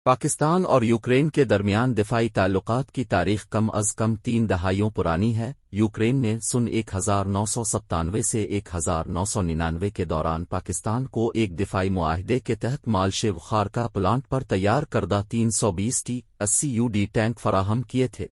پاکستان اور یوکرین کے درمیان دفاعی تعلقات کی تاریخ کم از کم 3 دہائیوں پرانی ہے۔ یوکرین نے سن 1997 سے 1999 کے دوران پاکستان کو ایک دفاعی معاہدے کے تحت مالشیو خارکا پلانٹ پر تیار کردہ 320 T-80 ٹینک فراہم کیے تھے۔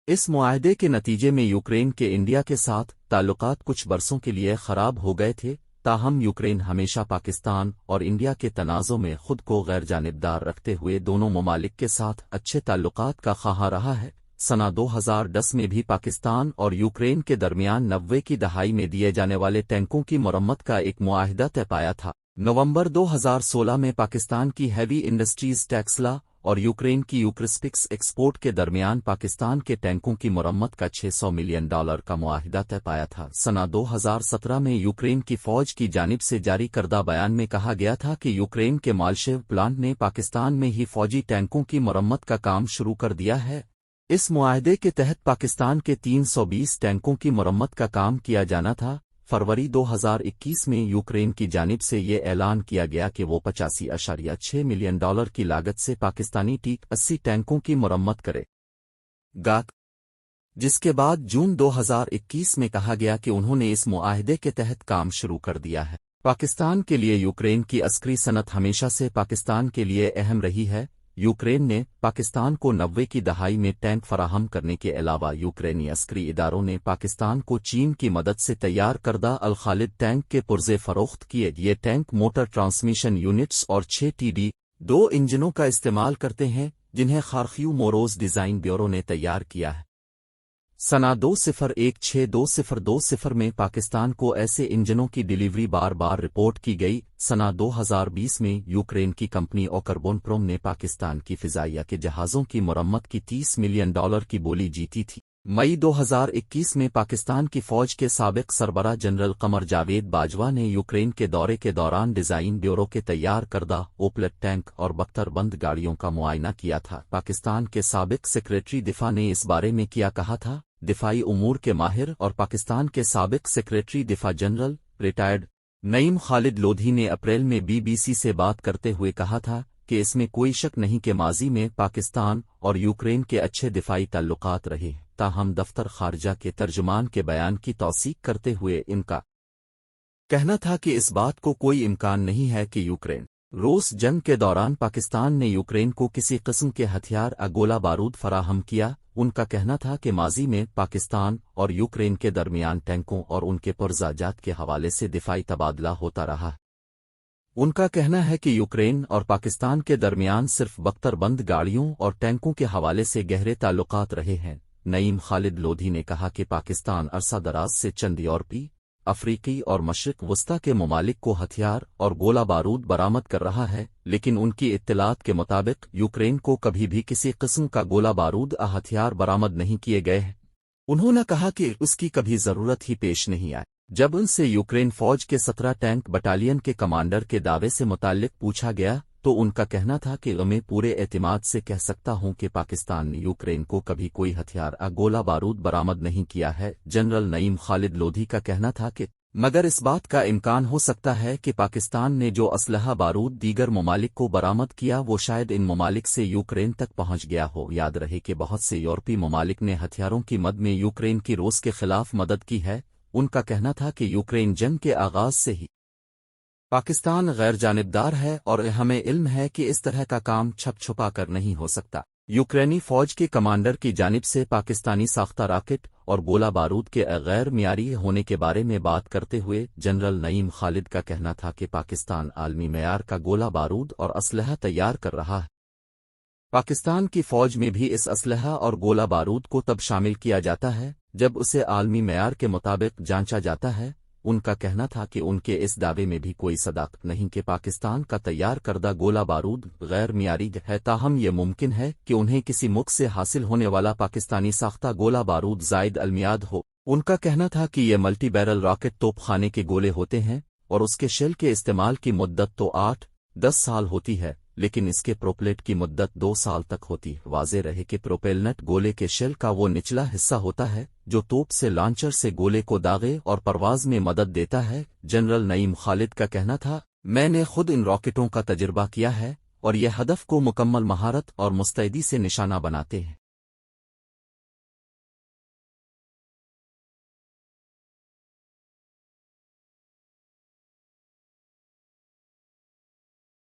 اس معاہدے کے نتیجے میں یوکرین کے انڈیا کے ساتھ تعلقات کچھ برسوں کے لیے خراب ہو گئے تھے، تاہم یوکرین ہمیشہ پاکستان اور انڈیا کے تنازع میں خود کو غیر جانبدار رکھتے ہوئے دونوں ممالک کے ساتھ اچھے تعلقات کا خواہاں رہا ہے۔ سنہ 2010 میں بھی پاکستان اور یوکرین کے درمیان 90 کی دہائی میں دیے جانے والے ٹینکوں کی مرمت کا ایک معاہدہ طے پایا تھا۔ نومبر 2016 میں پاکستان کی ہیوی انڈسٹریز ٹیکسلا اور یوکرین کی یوکرسپکس ایکسپورٹ کے درمیان پاکستان کے ٹینکوں کی مرمت کا $600 ملین کا معاہدہ طے پایا تھا۔ سنہ 2017 میں یوکرین کی فوج کی جانب سے جاری کردہ بیان میں کہا گیا تھا کہ یوکرین کے مالشیو پلانٹ نے پاکستان میں ہی فوجی ٹینکوں کی مرمت کا کام شروع کر دیا ہے۔ اس معاہدے کے تحت پاکستان کے 320 ٹینکوں کی مرمت کا کام کیا جانا تھا۔ فروری 2021 میں یوکرین کی جانب سے یہ اعلان کیا گیا کہ وہ $85.6 ملین کی لاگت سے پاکستانی T-80 ٹینکوں کی مرمت کرے گا، جس کے بعد جون 2021 میں کہا گیا کہ انہوں نے اس معاہدے کے تحت کام شروع کر دیا ہے۔ پاکستان کے لیے یوکرین کی عسکری صنعت ہمیشہ سے پاکستان کے لیے اہم رہی ہے۔ یوکرین نے پاکستان کو 90 کی دہائی میں ٹینک فراہم کرنے کے علاوہ یوکرینی عسکری اداروں نے پاکستان کو چین کی مدد سے تیار کردہ الخالد ٹینک کے پرزے فروخت کیے۔ یہ ٹینک موٹر ٹرانسمیشن یونٹس اور 6 TD2 انجنوں کا استعمال کرتے ہیں، جنہیں خارخیو موروز ڈیزائن بیورو نے تیار کیا ہے۔ سنہ 2016-2020 میں پاکستان کو ایسے انجنوں کی ڈیلیوری بار بار رپورٹ کی گئی۔ سنہ 2020 میں یوکرین کی کمپنی اوکربون پروم نے پاکستان کی فضائیہ کے جہازوں کی مرمت کی $30 ملین کی بولی جیتی تھی۔ مئی 2021 میں پاکستان کی فوج کے سابق سربراہ جنرل قمر جاوید باجوہ نے یوکرین کے دورے کے دوران ڈیزائن بیورو کے تیار کردہ اوپلٹ ٹینک اور بختر بند گاڑیوں کا معائنہ کیا تھا۔ پاکستان کے سابق سیکریٹری دفاع نے اس بارے میں کیا کہا تھا؟ دفاعی امور کے ماہر اور پاکستان کے سابق سیکریٹری دفاع جنرل ریٹائرڈ نعیم خالد لودھی نے اپریل میں BBC سے بات کرتے ہوئے کہا تھا کہ اس میں کوئی شک نہیں کہ ماضی میں پاکستان اور یوکرین کے اچھے دفاعی تعلقات رہے، تاہم دفتر خارجہ کے ترجمان کے بیان کی توثیق کرتے ہوئے ان کا کہنا تھا کہ اس بات کو کوئی امکان نہیں ہے کہ یوکرین روس جنگ کے دوران پاکستان نے یوکرین کو کسی قسم کے ہتھیار گولہ بارود فراہم کیا۔ ان کا کہنا تھا کہ ماضی میں پاکستان اور یوکرین کے درمیان ٹینکوں اور ان کے پرزہ جات کے حوالے سے دفاعی تبادلہ ہوتا رہا۔ ان کا کہنا ہے کہ یوکرین اور پاکستان کے درمیان صرف بختر بند گاڑیوں اور ٹینکوں کے حوالے سے گہرے تعلقات رہے ہیں۔ نعیم خالد لودھی نے کہا کہ پاکستان عرصہ دراز سے چند یورپی، افریقی اور مشرق وسطی کے ممالک کو ہتھیار اور گولہ بارود برآمد کر رہا ہے، لیکن ان کی اطلاعات کے مطابق یوکرین کو کبھی بھی کسی قسم کا گولہ بارود ہتھیار برآمد نہیں کیے گئے ہیں۔ انہوں نے کہا کہ اس کی کبھی ضرورت ہی پیش نہیں آئی۔ جب ان سے یوکرین فوج کے 17 ٹینک بٹالین کے کمانڈر کے دعوے سے متعلق پوچھا گیا تو ان کا کہنا تھا کہ میں پورے اعتماد سے کہہ سکتا ہوں کہ پاکستان نے یوکرین کو کبھی کوئی ہتھیار گولہ بارود برآمد نہیں کیا ہے۔ جنرل نعیم خالد لودھی کا کہنا تھا کہ مگر اس بات کا امکان ہو سکتا ہے کہ پاکستان نے جو اسلحہ بارود دیگر ممالک کو برآمد کیا وہ شاید ان ممالک سے یوکرین تک پہنچ گیا ہو۔ یاد رہے کہ بہت سے یورپی ممالک نے ہتھیاروں کی مد میں یوکرین کی روس کے خلاف مدد کی ہے۔ ان کا کہنا تھا کہ یوکرین جنگ کے آغاز سے ہی پاکستان غیر جانبدار ہے اور ہمیں علم ہے کہ اس طرح کا کام چھپ چھپا کر نہیں ہو سکتا۔ یوکرینی فوج کے کمانڈر کی جانب سے پاکستانی ساختہ راکٹ اور گولہ بارود کے غیر معیاری ہونے کے بارے میں بات کرتے ہوئے جنرل نعیم خالد کا کہنا تھا کہ پاکستان عالمی معیار کا گولہ بارود اور اسلحہ تیار کر رہا ہے۔ پاکستان کی فوج میں بھی اس اسلحہ اور گولہ بارود کو تب شامل کیا جاتا ہے جب اسے عالمی معیار کے مطابق جانچا جاتا ہے۔ ان کا کہنا تھا کہ ان کے اس دعوے میں بھی کوئی صداقت نہیں کہ پاکستان کا تیار کردہ گولہ بارود غیر معیاری ہے، تاہم یہ ممکن ہے کہ انہیں کسی ملک سے حاصل ہونے والا پاکستانی ساختہ گولہ بارود زائد المیعاد ہو۔ ان کا کہنا تھا کہ یہ ملٹی بیرل راکٹ توپ خانے کے گولے ہوتے ہیں اور اس کے شیل کے استعمال کی مدت تو 8-10 سال ہوتی ہے، لیکن اس کے پروپیلٹ کی مدت 2 سال تک ہوتی ہے۔ واضح رہے کہ پروپیلنٹ گولے کے شیل کا وہ نچلا حصہ ہوتا ہے جو توپ سے لانچر سے گولے کو داغے اور پرواز میں مدد دیتا ہے۔ جنرل نعیم خالد کا کہنا تھا، میں نے خود ان راکٹوں کا تجربہ کیا ہے اور یہ ہدف کو مکمل مہارت اور مستعدی سے نشانہ بناتے ہیں۔